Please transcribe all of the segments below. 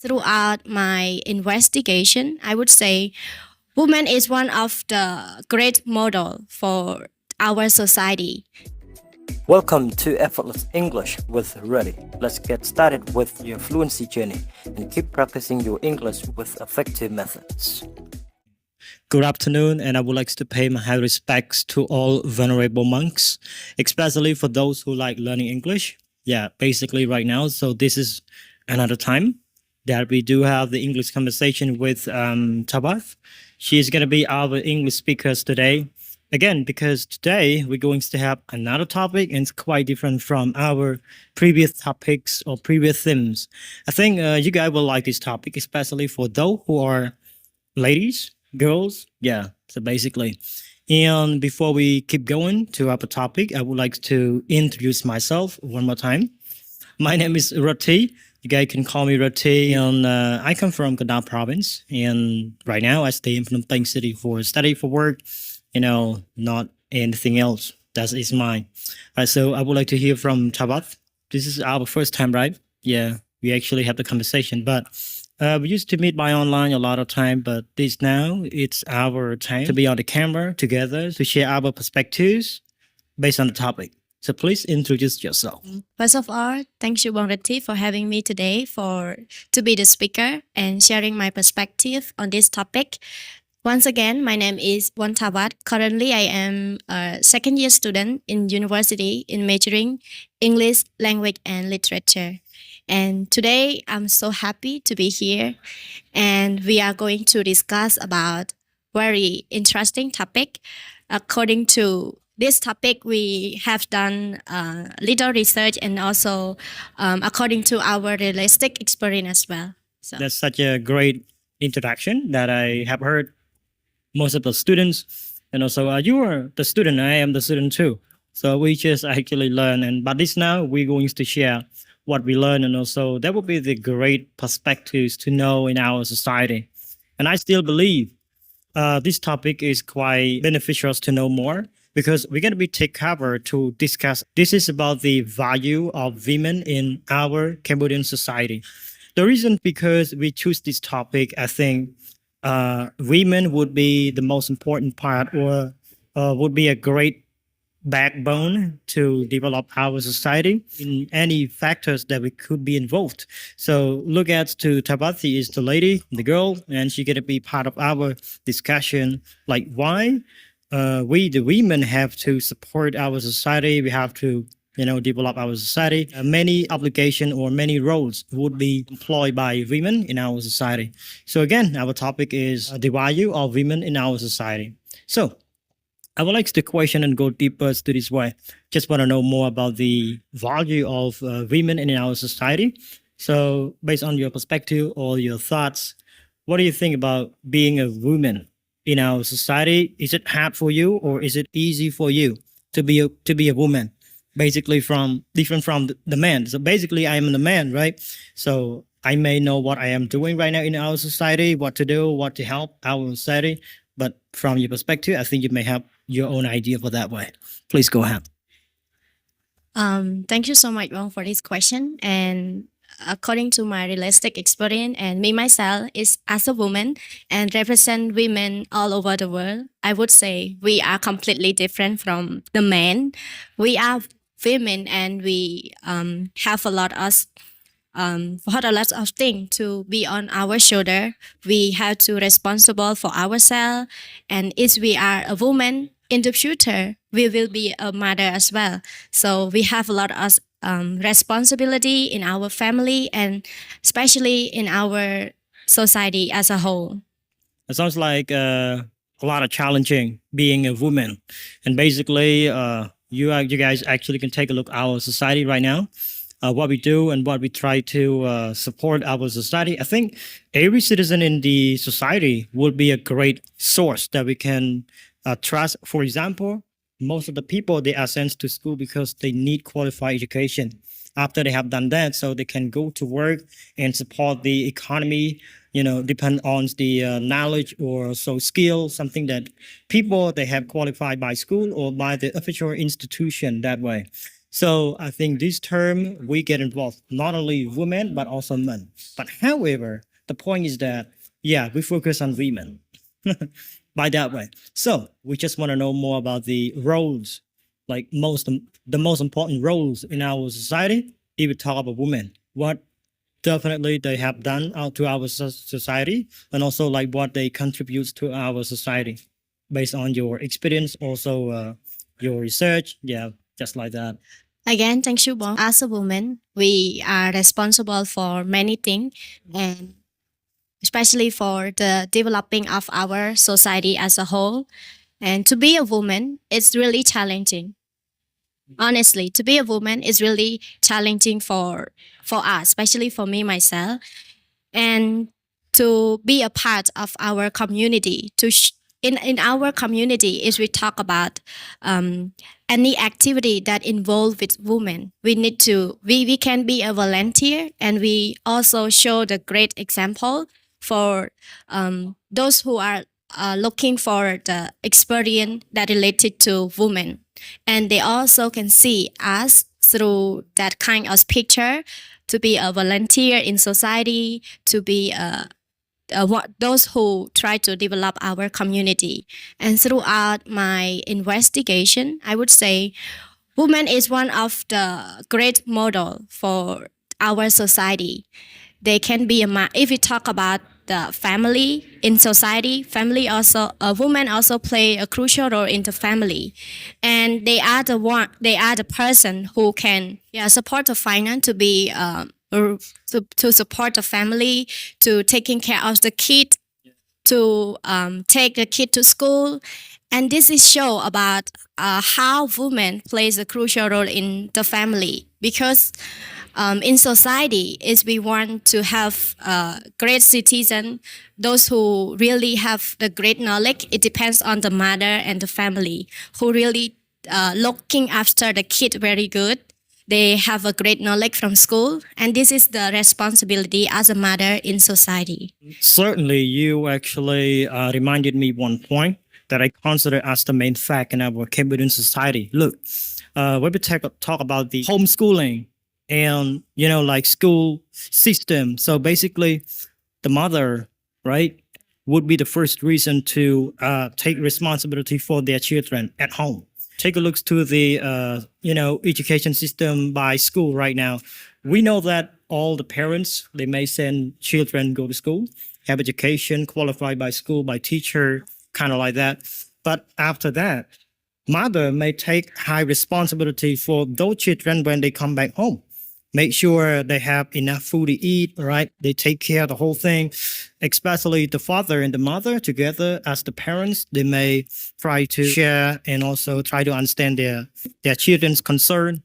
Throughout my investigation, I would say woman is one of the great model for our society. Welcome to Effortless English with Ready. Let's get started with your fluency journey and keep practicing your English with effective methods. Good afternoon, and I would like to pay my high respects to all venerable monks, especially for those who like learning English. Yeah, basically right now. So this is another time that we do have the English conversation with Thavath. She's gonna be our English speakers today. Again, because today we're going to have another topic and it's quite different from our previous topics or previous themes. I think you guys will like this topic, especially for those who are ladies, girls. Yeah, so basically. And before we keep going to our topic, I would like to introduce myself one more time. My name is Rati. You guys can call me Rati, and I come from Kadam province. And right now, I stay in Phnom Penh City for study, for work. Not anything else. That is mine. All right, so I would like to hear from Tabath. This is our first time, right? Yeah, we actually have the conversation, but we used to meet by online a lot of time, but this now it's our time to be on the camera together to share our perspectives based on the topic. So please introduce yourself. First of all, thank you, Bonrati, for having me today to be the speaker and sharing my perspective on this topic. Once again, my name is Won Thavath. Currently, I am a second year student in university in majoring English language and literature. And today, I'm so happy to be here, and we are going to discuss about very interesting topic. According to this topic, we have done little research and also according to our realistic experience as well. So That's such a great introduction that I have heard most of the students. And also, you are the student, I am the student too. So we just actually learn. And but this now, we're going to share what we learn. And also, that will be the great perspectives to know in our society. And I still believe this topic is quite beneficial to know more because we're going to be take cover to discuss. This is about the value of women in our Cambodian society. The reason because we choose this topic, I think women would be the most important part or would be a great backbone to develop our society in any factors that we could be involved. So look at to Tabathi is the lady, the girl, and she gonna be part of our discussion. Like why we the women have to support our society. We have to develop our society. Many obligation or many roles would be employed by women in our society. So again, our topic is the value of women in our society. So I would like to question and go deeper to this way. Just want to know more about the value of women in our society. So, based on your perspective or your thoughts, what do you think about being a woman in our society? Is it hard for you, or is it easy for you to be a woman? Basically, from different from the man. So basically, I am the man, right? So I may know what I am doing right now in our society, what to do, what to help our society. But from your perspective, I think you may have your own idea for that way. Please go ahead. Thank you so much, Wong, for this question. And according to my realistic experience and me myself is as a woman and represent women all over the world, I would say we are completely different from the men. We are women and we have a lot of things to be on our shoulder. We have to responsible for ourselves, and if we are a woman in the future, we will be a mother as well. So we have a lot of responsibility in our family and especially in our society as a whole. It sounds like a lot of challenging being a woman, and basically, you guys actually can take a look at our society right now. What we do and what we try to support our society. I think every citizen in the society would be a great source that we can trust. For example, most of the people they are sent to school because they need qualified education. After they have done that, so they can go to work and support the economy. Depend on the knowledge or so skill, something that people they have qualified by school or by the official institution that way. So I think this term we get involved not only women but also men. But however, the point is that yeah, we focus on women by that way. So we just want to know more about the roles, like the most important roles in our society. If we talk about women, what definitely they have done out to our society, and also like what they contribute to our society, based on your experience, also your research. Yeah, just like that. Again, thank you, Bong. As a woman, we are responsible for many things, and especially for the developing of our society as a whole. And to be a woman, it's really challenging. Honestly, to be a woman is really challenging for us, especially for me myself, and to be a part of our community. In our community, if we talk about any activity that involve with women, we can be a volunteer, and we also show the great example for those who are looking for the experience that related to women, and they also can see us through that kind of picture, to be a volunteer in society, to be those who try to develop our community. And throughout my investigation, I would say women is one of the great model for our society. They can be if we talk about the family in society, family also, a woman also play a crucial role in the family, and they are the person who can, yeah, support the finance, to be to support the family, to taking care of the kid, to take the kid to school. And this is show about how women plays a crucial role in the family, because in society, is we want to have great citizen, those who really have the great knowledge. It depends on the mother and the family who really looking after the kid very good. They have a great knowledge from school, and this is the responsibility as a mother in society. Certainly, you actually reminded me one point that I consider as the main fact in our Cambodian society. Look, when we talk about the homeschooling and like school system, so basically, the mother, right, would be the first reason to take responsibility for their children at home. Take a look to the education system by school right now. We know that all the parents, they may send children go to school, have education, qualified by school, by teacher, kind of like that. But after that, mother may take high responsibility for those children when they come back home. Make sure they have enough food to eat, right? They take care of the whole thing, especially the father and the mother together as the parents. They may try to share and also try to understand their children's concern.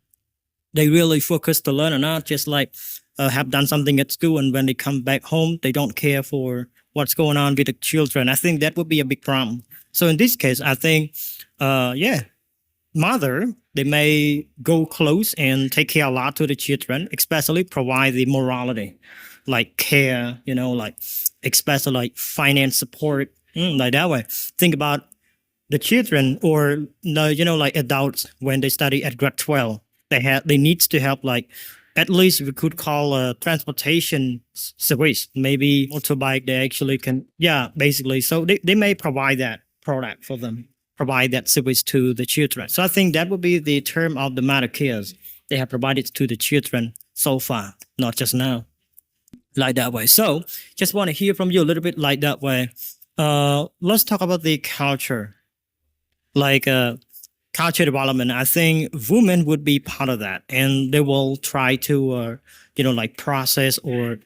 They really focus to learn or not, just like have done something at school, and when they come back home, they don't care for what's going on with the children. I think that would be a big problem. So in this case, I think, mother, they may go close and take care a lot to the children, especially provide the morality, like care, like especially like finance support, like that way. Think about the children, or like adults, when they study at grade 12, they needs to have, like, at least we could call a transportation service, maybe motorbike. They actually can, yeah, basically. So they may provide that product for them, provide that service to the children. So I think that would be the term of the mother cares. They have provided to the children so far, not just now, like that way. So just want to hear from you a little bit like that way. Let's talk about the culture, like culture development. I think women would be part of that, and they will try to, like process or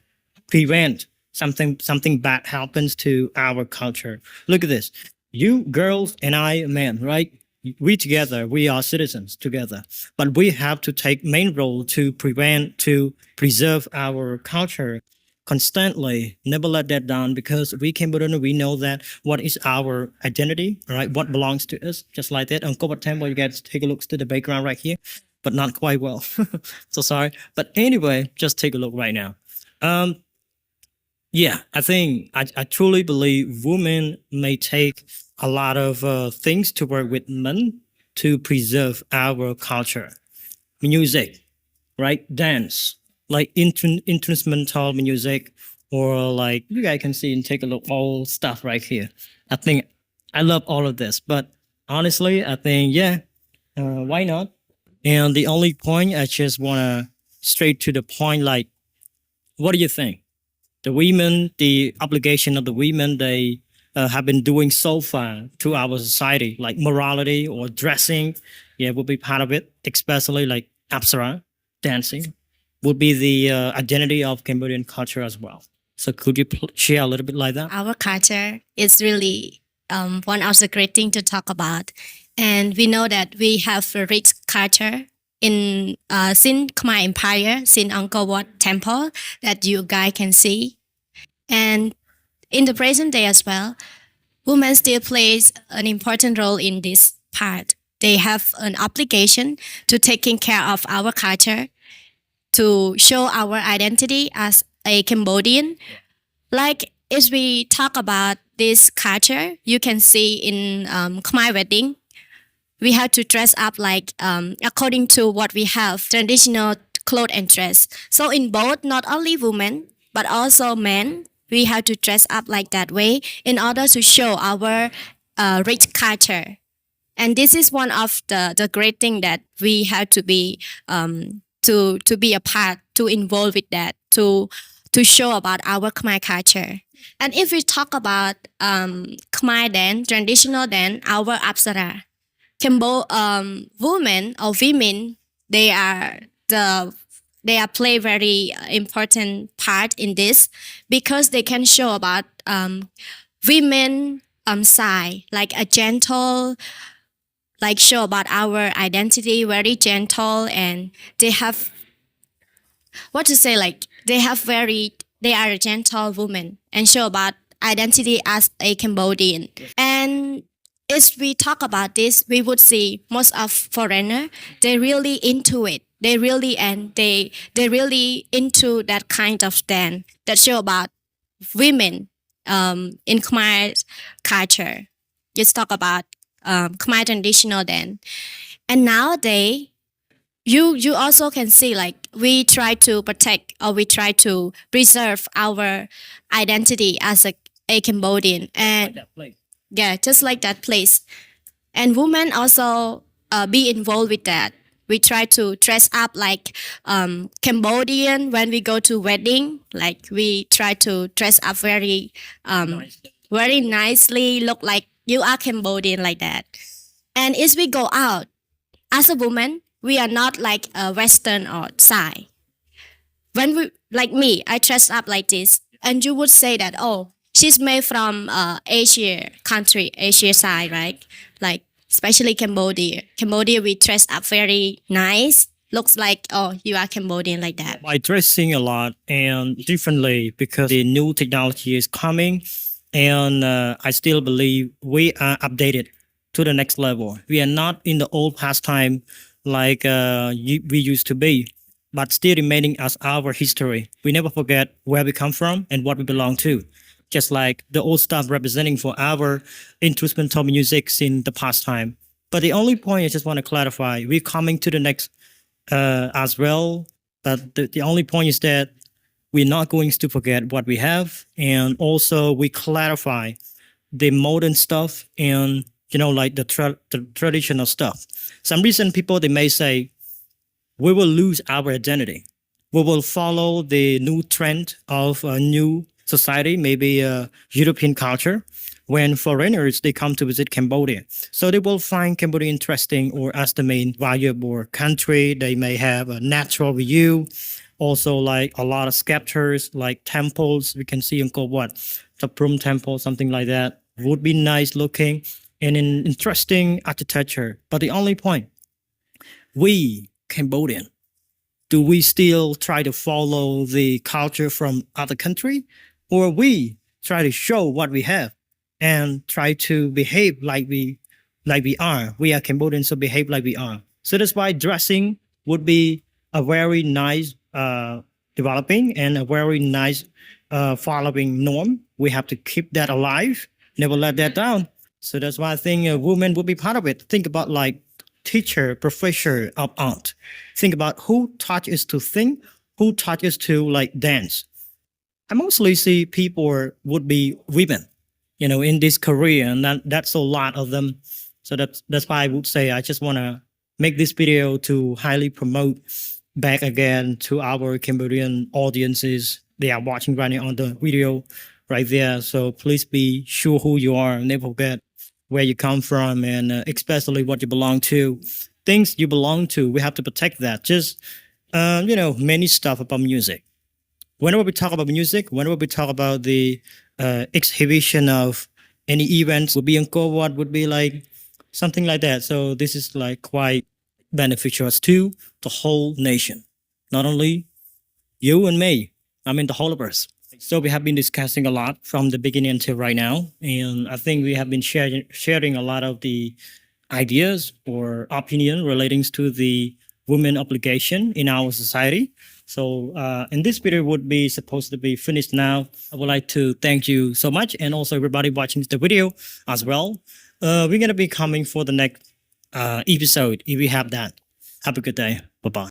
prevent something bad happens to our culture. Look at this. You girls and I men, right? We together, we are citizens together, but we have to take main role to preserve our culture constantly. Never let that down, because we Cambodian, we know that what is our identity, right? What belongs to us, just like that. Uncle Temple, you guys take a look to the background right here, but not quite well. So sorry. But anyway, just take a look right now. Yeah, I think I truly believe women may take a lot of things to work with men to preserve our culture. music, right? Dance, like instrumental music, or like you guys can see and take a look, all stuff right here. I think I love all of this, but honestly, I think, yeah, why not? And the only point I just want to straight to the point, like, what do you think? The women, the obligation of the women, they have been doing so far to our society, like morality or dressing, yeah, would be part of it, especially like apsara, dancing, would be the identity of Cambodian culture as well. So could you share a little bit like that? Our culture is really one of the great things to talk about. And we know that we have a rich culture in since Khmer Empire, since Angkor Wat Temple that you guys can see. And in the present day as well, women still plays an important role in this part. They have an obligation to taking care of our culture, to show our identity as a Cambodian. Like if we talk about this culture, you can see in Khmer wedding, we have to dress up like according to what we have, traditional clothes and dress. So in both, not only women but also men, we have to dress up like that way in order to show our rich culture. And this is one of the great thing that we have to be to be a part, to involve with that, to show about our Khmer culture. And if we talk about Khmer dance, traditional dance, our apsara, women or women, they are play very important part in this because they can show about women side, like a gentle, like show about our identity, very gentle, and they have what to say, like they are a gentle woman and show about identity as a Cambodian. And if we talk about this, we would see most of foreigner, they really into it. They really into that kind of dance that show about women in Khmer culture. Let's talk about Khmer traditional dance. And nowadays, you also can see like we try to protect or we try to preserve our identity as a Cambodian. And That place. yeah, just like that place. And women also be involved with that. We try to dress up like Cambodian when we go to wedding. Like we try to dress up very nicely, look like you are Cambodian like that. And as we go out, as a woman, we are not like a Western or Thai. When we, like me, I dress up like this, and you would say that, oh, she's made from Asia country, Asia side, right? Like especially Cambodia. Cambodia, we dress up very nice. Looks like, oh, you are Cambodian like that. By dressing a lot and differently because the new technology is coming, and I still believe we are updated to the next level. We are not in the old pastime like we used to be, but still remaining as our history. We never forget where we come from and what we belong to. Just like the old stuff representing for our instrumental music in the past time. But the only point I just want to clarify, we're coming to the next as well. But the only point is that we're not going to forget what we have. And also we clarify the modern stuff and, like the traditional stuff. Some reason people, they may say, we will lose our identity. We will follow the new trend of a new society, maybe European culture, when foreigners, they come to visit Cambodia. So they will find Cambodia interesting or as the main valuable country. They may have a natural view, also like a lot of sculptures, like temples. We can see Angkor Wat, the Prum Temple, something like that. Would be nice looking and an interesting architecture. But the only point, we Cambodian, do we still try to follow the culture from other country, or we try to show what we have and try to behave like we are? We are Cambodians, so behave like we are. So that's why dressing would be a very nice developing and a very nice following norm. We have to keep that alive, never let that down. So that's why I think women would be part of it. Think about like teacher, professor, or aunt. Think about who taught us to think, who taught us to like dance. I mostly see people would be women, in this career, and that's a lot of them. So that's why I would say I just want to make this video to highly promote back again to our Cambodian audiences. They are watching right now on the video right there. So please be sure who you are. Never forget where you come from, and especially what you belong to. Things you belong to, we have to protect that. Just many stuff about music. Whenever we talk about music, whenever we talk about the exhibition of any events, would be in What would be like something like that. So this is like quite beneficial to the whole nation, not only you and me. I mean the whole of us. So we have been discussing a lot from the beginning until right now, and I think we have been sharing a lot of the ideas or opinion relating to the women obligation in our society. So, and this video would be supposed to be finished now. I would like to thank you so much, and also everybody watching the video as well. We're gonna be coming for the next episode if we have that. Have a good day. Bye bye.